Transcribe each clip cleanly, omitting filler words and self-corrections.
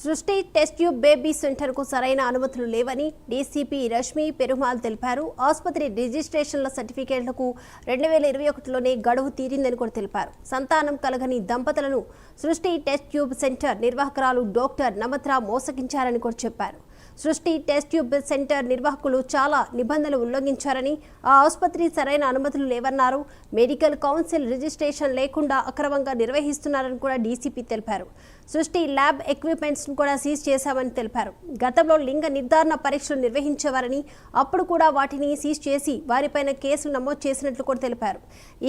సృష్టి test tube baby సెంటర్కు సరైన అనుమతులు లేవని డీసీపీ రష్మి పెరుమాల్ తెలిపారు. ఆసుపత్రి రిజిస్ట్రేషన్ల సర్టిఫికేట్లకు 2021లోనే గడువు తీరిందని కూడా తెలిపారు. సంతానం కలగని దంపతులను సృష్టి టెస్ట్ ట్యూబ్ సెంటర్ నిర్వాహకురాలు డాక్టర్ నమత్రా మోసగించారని కూడా చెప్పారు. సృష్టి టెస్ట్ ట్యూబ్ సెంటర్ నిర్వాహకులు చాలా నిబంధనలు ఉల్లంఘించారని, ఆ ఆసుపత్రి సరైన అనుమతులు లేవన్నారు. మెడికల్ కౌన్సిల్ రిజిస్ట్రేషన్ లేకుండా అక్రమంగా నిర్వహిస్తున్నారని కూడా డీసీపీ తెలిపారు. సృష్టి ల్యాబ్ ఎక్విప్మెంట్స్ కూడా సీజ్ చేశామని తెలిపారు. గతంలో లింగ నిర్ధారణ పరీక్షలు నిర్వహించేవారని, అప్పుడు కూడా వాటిని సీజ్ చేసి వారిపైన కేసులు నమోదు చేసినట్లు కూడా తెలిపారు.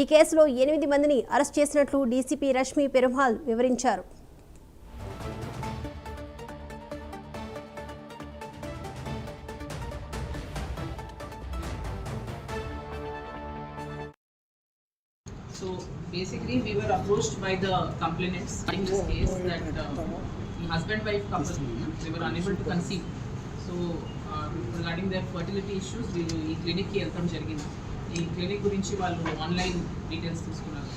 ఈ కేసులో 8 మందిని అరెస్ట్ చేసినట్లు డీసీపీ రష్మి పెరుమాల్ వివరించారు. So basically, we were approached by the complainants in this case that the husband-wife couple they were unable to conceive. So regarding their fertility issues, we clinic ki eltam jarigindi. Ee clinic gurinchi vallu online details తీసుకున్నారు.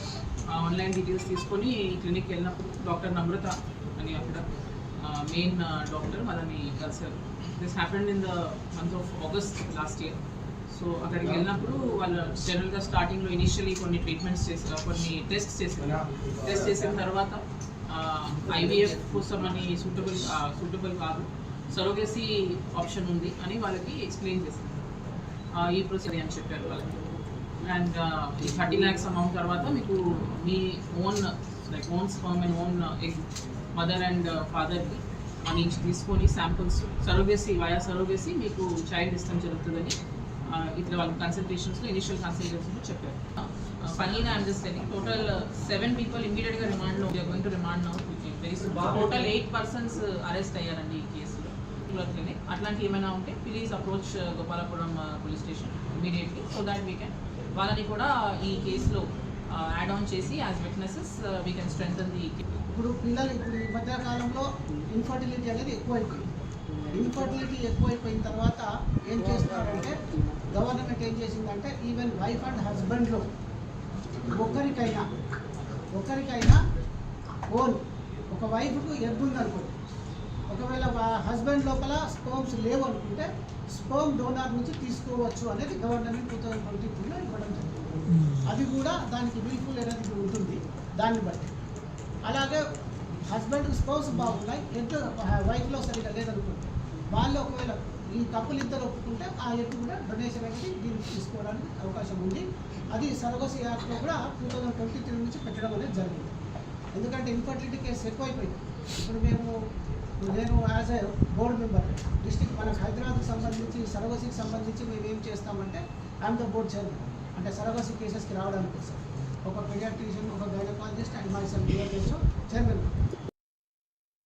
ఆ online details తీసుకొని ఈ క్లినిక్కి వెళ్ళినప్పుడు doctor నమ్రత అని అక్కడ main doctor వాళ్ళని కలిసారు. This happened in the month of August last year. So అక్కడికి వెళ్ళినప్పుడు వాళ్ళు జనరల్గా స్టార్టింగ్లో ఇనిషియలీ కొన్ని ట్రీట్మెంట్స్ చేశారు, కొన్ని టెస్ట్ చేసిన తర్వాత ఐవీఎఫ్ కోసం అని సూటబుల్ కాదు, సరోగసీ ఆప్షన్ ఉంది అని వాళ్ళకి ఎక్స్ప్లెయిన్ చేశారు. ఈ ప్రొసీజర్ అని చెప్పారు వాళ్ళకి. అండ్ ఈ 30 lakhs అమౌంట్ తర్వాత మీకు మీ own sperm and own egg mother and ఫాదర్కి నుంచి తీసుకొని శాంపుల్స్ సరోగసీ మీకు చైల్డ్ ఇష్టం జరుగుతుందని ఇట్లా వాళ్ళ కన్సల్టేషన్స్లో ఇనిషియల్ కన్సల్టేషన్స్లో చెప్పారు. ఫైనల్గా I'm just telling total 7 people ఇమీడియట్గా రిమాండ్లో going to remand now very soon. Total 8 persons arrest అయ్యారండి ఈ కేసులో. అట్లాంటి ఏమైనా ఉంటే please approach Gopalapuram police station immediately so that we can వాళ్ళని కూడా ఈ కేసులో యాడ్ ఆన్ చేసి as witnesses we can strengthen the. ఇప్పుడు ఈ మధ్యకాలంలో ఇన్ఫర్టిలిటీ అనేది ఎక్కువైపోయింది. ఇన్ఫర్టిలిటీ ఎక్కువైపోయిన తర్వాత ఏం చేస్తున్నారంటే గవర్నమెంట్ ఏం చేసిందంటే ఈవెన్ వైఫ్ అండ్ హస్బెండ్లో ఒకరికైనా ఓన్ ఒక వైఫ్కు ఎగ్ ఉందనుకోండి, ఒకవేళ హస్బెండ్ లోపల స్పర్మ్స్ లేవు అనుకుంటే స్పర్మ్ డోనార్ నుంచి తీసుకోవచ్చు అనేది గవర్నమెంట్ 2023లో ఇవ్వడం జరిగింది. అది కూడా దానికి విల్ఫుల్ అనేది ఉంటుంది దాన్ని బట్టి. అలాగే హస్బెండ్కి స్పర్మ్స్ బాగున్నాయి, ఎగ్ వైఫ్లో సరిగ్గా లేదనుకుంటే వాళ్ళు ఒకవేళ ఈ కప్పులు ఇద్దరు ఒప్పుకుంటే ఆ ఎగ్ కూడా డొనేషన్ అనేది దీనికి తీసుకోవడానికి అవకాశం ఉంది. అది సరోగసీ యాక్ట్లో కూడా 2023 నుంచి పెట్టడం అనేది జరిగింది. ఎందుకంటే ఇన్ఫర్టిలిటీ కేసు ఎక్కువైపోయింది. ఇప్పుడు నేను as a board member district మనకు హైదరాబాద్కి సంబంధించి సరోగసీకి సంబంధించి మేము ఏం చేస్తామంటే ఐఎమ్ ద బోర్డ్ చైర్మన్, అంటే సరోగసీ కేసెస్కి రావడానికి కోసం ఒక పీడియాట్రిషియన్, ఒక